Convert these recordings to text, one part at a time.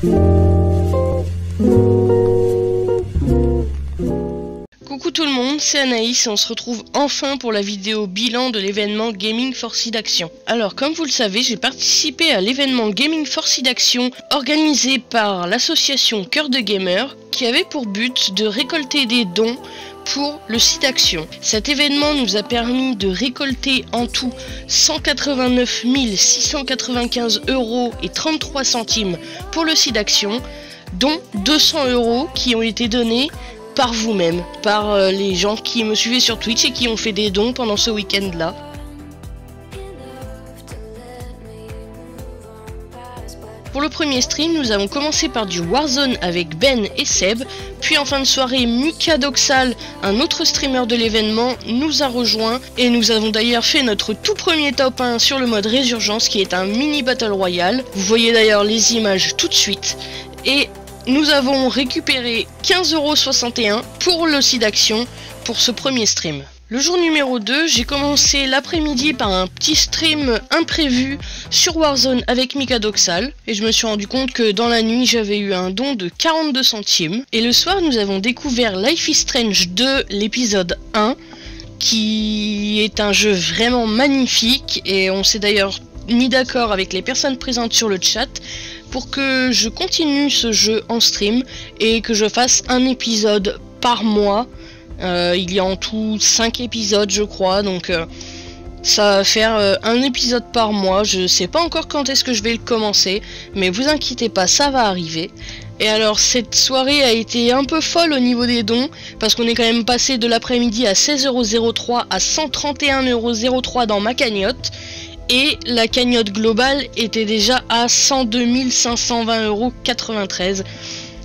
Coucou tout le monde, c'est Anaïs et on se retrouve enfin pour la vidéo bilan de l'événement Gaming for Seed Action. Alors comme vous le savez, j'ai participé à l'événement Gaming for Seed Action organisé par l'association Cœur de Gamer qui avait pour but de récolter des dons pour le Seed Action. Cet événement nous a permis de récolter en tout 189 695 € et 33 centimes pour le Seed Action, dont 200 € qui ont été donnés par vous-même, par les gens qui me suivaient sur Twitch et qui ont fait des dons pendant ce week-end-là. Pour le premier stream, nous avons commencé par du Warzone avec Ben et Seb, puis en fin de soirée, Mikadoxal, un autre streamer de l'événement, nous a rejoint et nous avons d'ailleurs fait notre tout premier top 1 sur le mode Résurgence qui est un mini Battle Royale. Vous voyez d'ailleurs les images tout de suite. Et nous avons récupéré 15,61 € pour le Seed Action pour ce premier stream. Le jour numéro 2, j'ai commencé l'après-midi par un petit stream imprévu sur Warzone avec Mikadoxal. Et je me suis rendu compte que dans la nuit, j'avais eu un don de 42 centimes. Et le soir, nous avons découvert Life is Strange 2, l'épisode 1, qui est un jeu vraiment magnifique. Et on s'est d'ailleurs mis d'accord avec les personnes présentes sur le chat pour que je continue ce jeu en stream et que je fasse un épisode par mois. Il y a en tout 5 épisodes je crois, donc ça va faire un épisode par mois. Je sais pas encore quand est-ce que je vais le commencer, mais vous inquiétez pas, ça va arriver. Et alors cette soirée a été un peu folle au niveau des dons, parce qu'on est quand même passé de l'après-midi à 16,03 € à 131,03 € dans ma cagnotte. Et la cagnotte globale était déjà à 102 520,93 €.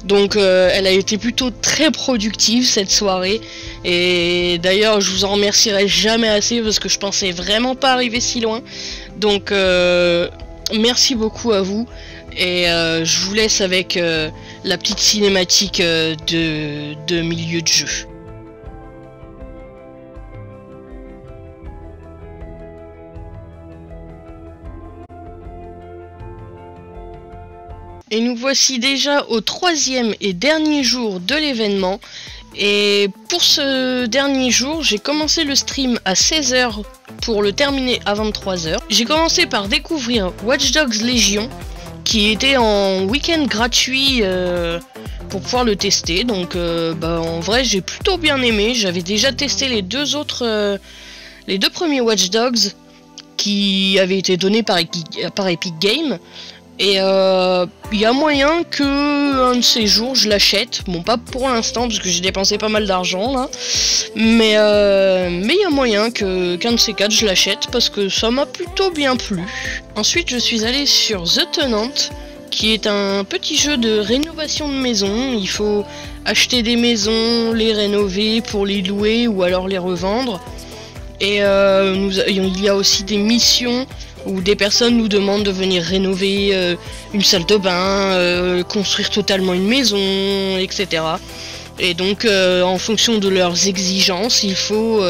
Donc elle a été plutôt très productive cette soirée. Et d'ailleurs je vous en remercierai jamais assez parce que je pensais vraiment pas arriver si loin. Donc merci beaucoup à vous. Et je vous laisse avec la petite cinématique de milieu de jeu. Et nous voici déjà au 3e et dernier jour de l'événement. Et pour ce dernier jour, j'ai commencé le stream à 16 h pour le terminer à 23 h. J'ai commencé par découvrir Watch Dogs Legion, qui était en week-end gratuit pour pouvoir le tester. Donc en vrai j'ai plutôt bien aimé. J'avais déjà testé les deux premiers Watch Dogs qui avaient été donnés par Epic Games. Et il y a moyen que un de ces jours je l'achète. Bon, pas pour l'instant parce que j'ai dépensé pas mal d'argent là, mais il y a moyen que qu'un de ces quatre je l'achète parce que ça m'a plutôt bien plu. Ensuite je suis allé sur The Tenant, qui est un petit jeu de rénovation de maison. Il faut acheter des maisons, les rénover pour les louer ou alors les revendre. Et il y a aussi des missions où des personnes nous demandent de venir rénover une salle de bain, construire totalement une maison, etc. Et donc en fonction de leurs exigences, il faut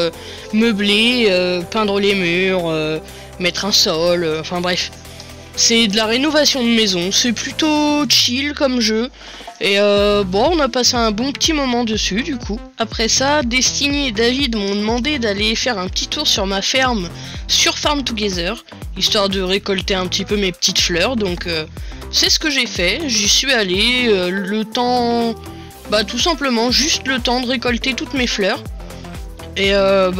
meubler, peindre les murs, mettre un sol, enfin bref. C'est de la rénovation de maison, c'est plutôt chill comme jeu. Et bon, on a passé un bon petit moment dessus du coup. Après ça, Destiny et David m'ont demandé d'aller faire un petit tour sur ma ferme sur Farm Together, histoire de récolter un petit peu mes petites fleurs. Donc c'est ce que j'ai fait, j'y suis allé, le temps, tout simplement juste le temps de récolter toutes mes fleurs. Et on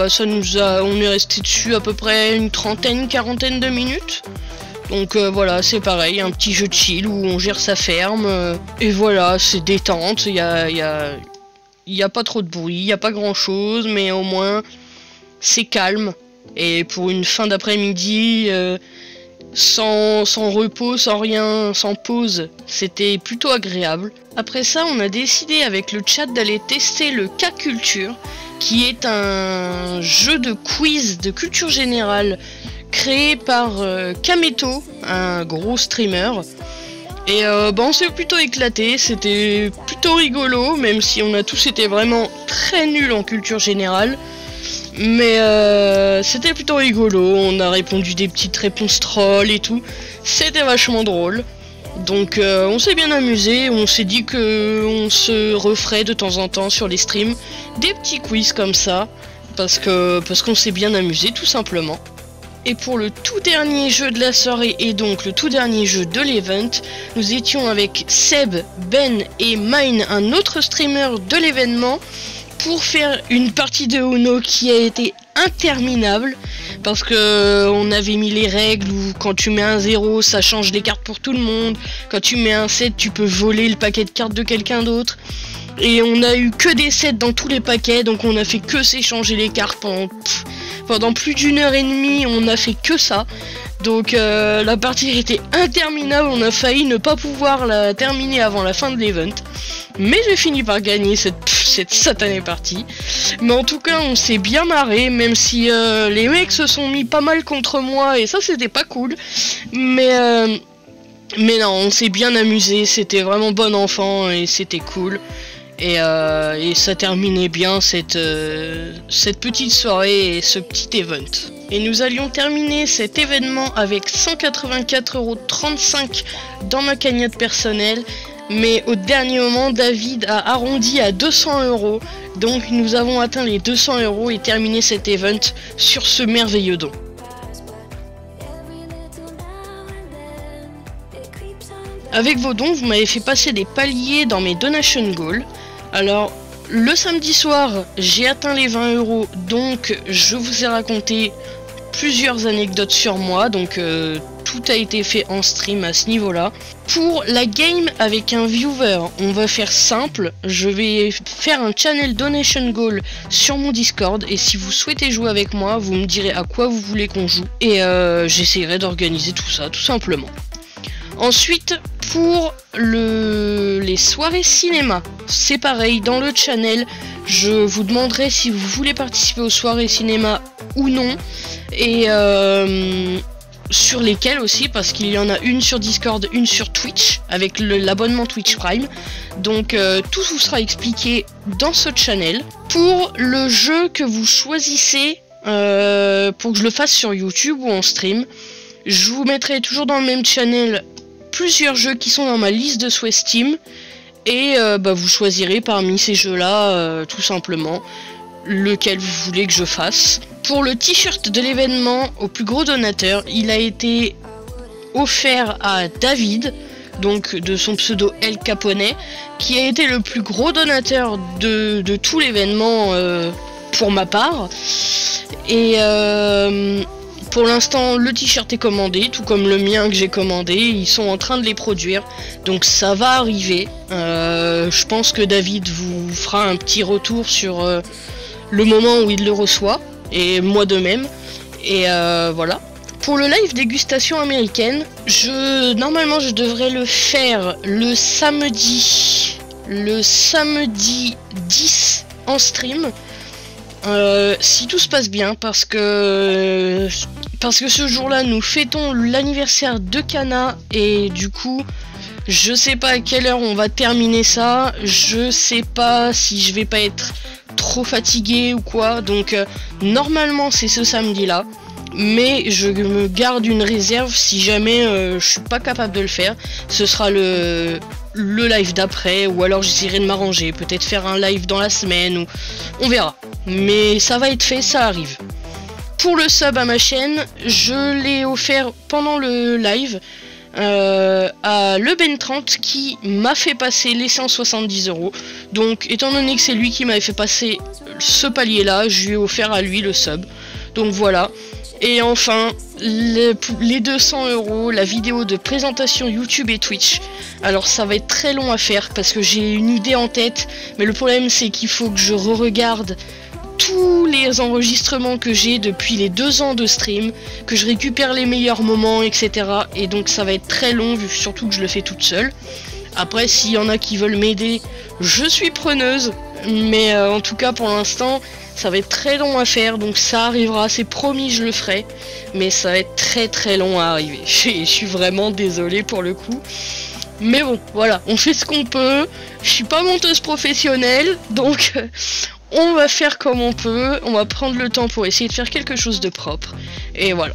est resté dessus à peu près une quarantaine de minutes. Donc voilà, c'est pareil, un petit jeu de chill où on gère sa ferme. Et voilà, c'est détente, il y a pas trop de bruit, il n'y a pas grand chose, mais au moins c'est calme. Et pour une fin d'après-midi, sans repos, sans rien, sans pause, c'était plutôt agréable. Après ça, on a décidé avec le chat d'aller tester le K-Culture, qui est un jeu de quiz de culture générale créé par Kameto, un gros streamer. Et on s'est plutôt éclaté, c'était plutôt rigolo, même si on a tous été vraiment très nuls en culture générale. Mais c'était plutôt rigolo, on a répondu des petites réponses trolls et tout, c'était vachement drôle. Donc on s'est bien amusé, on s'est dit que on se referait de temps en temps sur les streams des petits quiz comme ça, parce qu'on s'est bien amusé tout simplement. Et pour le tout dernier jeu de la soirée et donc le tout dernier jeu de l'event, nous étions avec Seb, Ben et Mine, un autre streamer de l'événement, pour faire une partie de Uno qui a été interminable, parce que on avait mis les règles où quand tu mets un 0 ça change les cartes pour tout le monde, quand tu mets un 7 tu peux voler le paquet de cartes de quelqu'un d'autre, et on a eu que des 7 dans tous les paquets, donc on a fait que s'échanger les cartes pendant plus d'1h30, on a fait que ça. Donc la partie était interminable, on a failli ne pas pouvoir la terminer avant la fin de l'event. Mais j'ai fini par gagner cette satanée partie. Mais en tout cas on s'est bien marré, même si les mecs se sont mis pas mal contre moi et ça c'était pas cool. Mais non, on s'est bien amusé, c'était vraiment bon enfant et c'était cool. Et ça terminait bien cette petite soirée et ce petit event. Et nous allions terminer cet événement avec 184,35 € dans ma cagnotte personnelle. Mais au dernier moment, David a arrondi à 200 €. Donc nous avons atteint les 200 € et terminé cet event sur ce merveilleux don. Avec vos dons, vous m'avez fait passer des paliers dans mes donation goals. Alors, le samedi soir, j'ai atteint les 20 €, donc je vous ai raconté plusieurs anecdotes sur moi, donc tout a été fait en stream à ce niveau-là. Pour la game avec un viewer, on va faire simple, je vais faire un channel donation goal sur mon Discord, et si vous souhaitez jouer avec moi, vous me direz à quoi vous voulez qu'on joue, et j'essaierai d'organiser tout ça, tout simplement. Ensuite, pour les soirées cinéma, c'est pareil, dans le channel, je vous demanderai si vous voulez participer aux soirées cinéma ou non, et sur lesquelles aussi, parce qu'il y en a une sur Discord, une sur Twitch, avec l'abonnement Twitch Prime, donc tout vous sera expliqué dans ce channel. Pour le jeu que vous choisissez, pour que je le fasse sur YouTube ou en stream, je vous mettrai toujours dans le même channel plusieurs jeux qui sont dans ma liste de souhaits Steam, et vous choisirez parmi ces jeux là tout simplement lequel vous voulez que je fasse. Pour le t-shirt de l'événement au plus gros donateur, il a été offert à David, donc de son pseudo El Caponet, qui a été le plus gros donateur de tout l'événement pour ma part. Et pour l'instant, le t-shirt est commandé, tout comme le mien que j'ai commandé. Ils sont en train de les produire, donc ça va arriver. Je pense que David vous fera un petit retour sur le moment où il le reçoit, et moi de même. Et voilà. Pour le live dégustation américaine, normalement je devrais le faire le samedi 10 en stream. Si tout se passe bien, parce que ce jour-là nous fêtons l'anniversaire de Kana, et du coup je sais pas à quelle heure on va terminer ça, je sais pas si je vais pas être trop fatigué ou quoi, donc normalement c'est ce samedi là, mais je me garde une réserve si jamais je suis pas capable de le faire. Ce sera le live d'après, ou alors j'essaierai de m'arranger, peut-être faire un live dans la semaine, ou on verra, mais ça va être fait, ça arrive. Pour le sub à ma chaîne, je l'ai offert pendant le live à le Ben30 qui m'a fait passer les 170 €. Donc étant donné que c'est lui qui m'avait fait passer ce palier là, je lui ai offert à lui le sub. Donc voilà. Et enfin, les 200 €, la vidéo de présentation YouTube et Twitch. Alors ça va être très long à faire parce que j'ai une idée en tête, mais le problème c'est qu'il faut que je re-regarde tous les enregistrements que j'ai depuis les 2 ans de stream, que je récupère les meilleurs moments, etc. Et donc ça va être très long, vu surtout que je le fais toute seule. Après, s'il y en a qui veulent m'aider, je suis preneuse, mais en tout cas pour l'instant ça va être très long à faire, donc ça arrivera, c'est promis, je le ferai, mais ça va être très très long à arriver. Je suis vraiment désolée pour le coup, mais bon, voilà, on fait ce qu'on peut. Je suis pas monteuse professionnelle, donc on va faire comme on peut, on va prendre le temps pour essayer de faire quelque chose de propre, et voilà.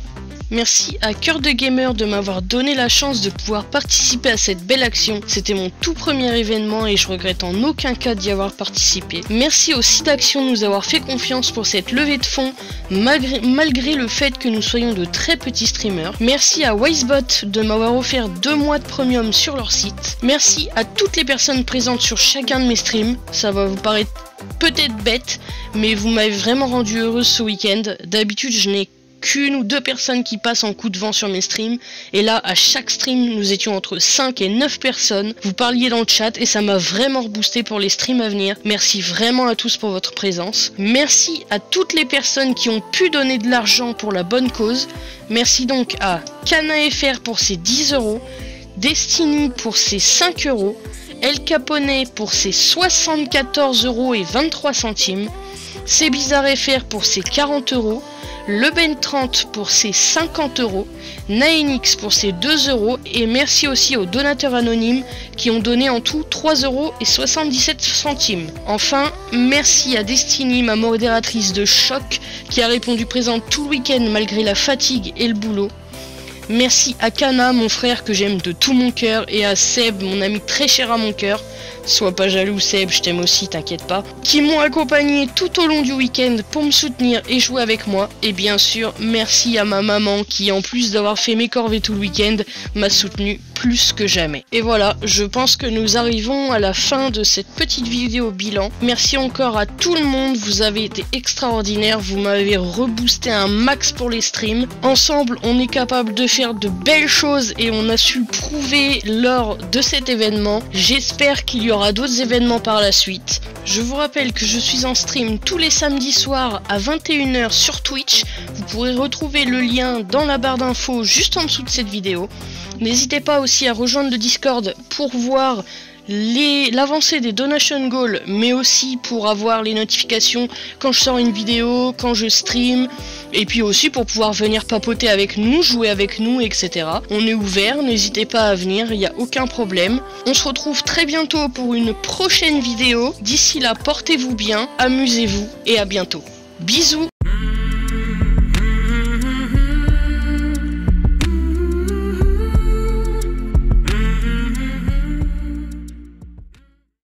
Merci à Cœur de Gamer de m'avoir donné la chance de pouvoir participer à cette belle action. C'était mon tout premier événement et je regrette en aucun cas d'y avoir participé. Merci au site d'action de nous avoir fait confiance pour cette levée de fonds, malgré le fait que nous soyons de très petits streamers. Merci à Wisebot de m'avoir offert 2 mois de premium sur leur site. Merci à toutes les personnes présentes sur chacun de mes streams. Ça va vous paraître peut-être bête, mais vous m'avez vraiment rendu heureuse ce week-end. D'habitude, je n'ai qu'une ou deux personnes qui passent en coup de vent sur mes streams, et là, à chaque stream, nous étions entre 5 et 9 personnes. Vous parliez dans le chat et ça m'a vraiment reboosté pour les streams à venir. Merci vraiment à tous pour votre présence. Merci à toutes les personnes qui ont pu donner de l'argent pour la bonne cause. Merci donc à CanaFR pour ses 10 €, Destiny pour ses 5 €, El Capone pour ses 74,23 €, C'est Bizarre FR pour ses 40 €, Leben30 pour ses 50 €, Naenix pour ses 2 € et merci aussi aux donateurs anonymes qui ont donné en tout 3,77 €. Enfin, merci à Destiny, ma modératrice de choc, qui a répondu présente tout le week-end malgré la fatigue et le boulot. Merci à Kana, mon frère que j'aime de tout mon cœur, et à Seb, mon ami très cher à mon cœur. Sois pas jaloux Seb, je t'aime aussi, t'inquiète pas. Qui m'ont accompagné tout au long du week-end pour me soutenir et jouer avec moi. Et bien sûr, merci à ma maman qui, en plus d'avoir fait mes corvées tout le week-end, m'a soutenu plus que jamais. Et voilà, je pense que nous arrivons à la fin de cette petite vidéo bilan. Merci encore à tout le monde, vous avez été extraordinaires, vous m'avez reboosté un max pour les streams. Ensemble, on est capable de faire de belles choses et on a su le prouver lors de cet événement. J'espère qu'il y aura d'autres événements par la suite. Je vous rappelle que je suis en stream tous les samedis soirs à 21 h sur Twitch. Vous pourrez retrouver le lien dans la barre d'infos juste en dessous de cette vidéo. N'hésitez pas aussi à rejoindre le Discord pour voir l'avancée des donation goals, mais aussi pour avoir les notifications quand je sors une vidéo, quand je stream, et puis aussi pour pouvoir venir papoter avec nous, jouer avec nous, etc. On est ouvert, n'hésitez pas à venir, il n'y a aucun problème. On se retrouve très bientôt pour une prochaine vidéo. D'ici là, portez-vous bien, amusez-vous et à bientôt. Bisous!